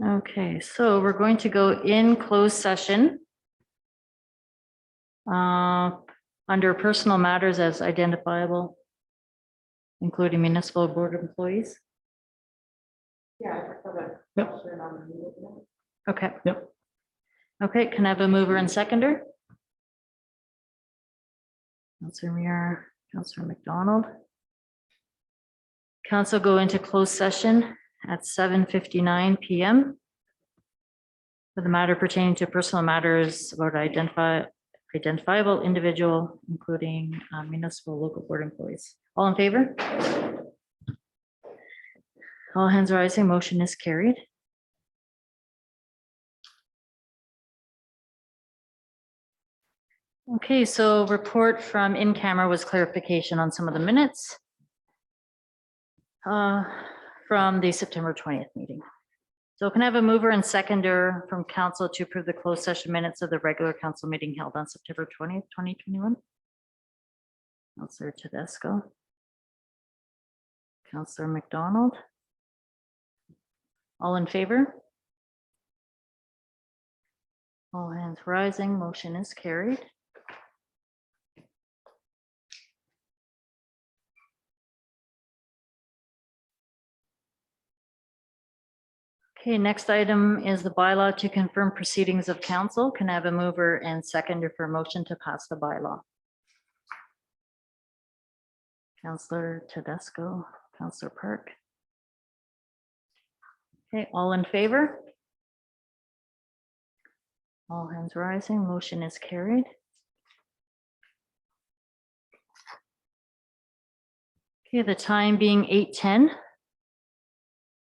Okay, so we're going to go in closed session. Under personal matters as identifiable, including municipal board employees. Yeah. Okay. Yep. Okay, can I have a mover and seconder? Counselor Muir, Counselor McDonald. Council go into closed session at 7:59 PM for the matter pertaining to personal matters about identifiable individual, including municipal local board employees. All in favor? All hands rising, motion is carried. Okay, so report from in camera was clarification on some of the minutes from the September 20th meeting. So can I have a mover and seconder from council to approve the closed session minutes of the regular council meeting held on September 20th, 2021? Councillor Tedesco. Councillor McDonald. All in favor? All hands rising, motion is carried. Okay, next item is the bylaw to confirm proceedings of council. Can I have a mover and seconder for a motion to pass the bylaw? Councillor Tedesco, Councillor Park. Okay, all in favor? All hands rising, motion is carried. Okay, the time being 8:10.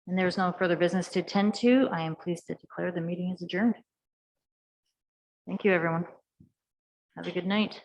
And there's no further business to attend to. I am pleased to declare the meeting is adjourned. Thank you, everyone. Have a good night.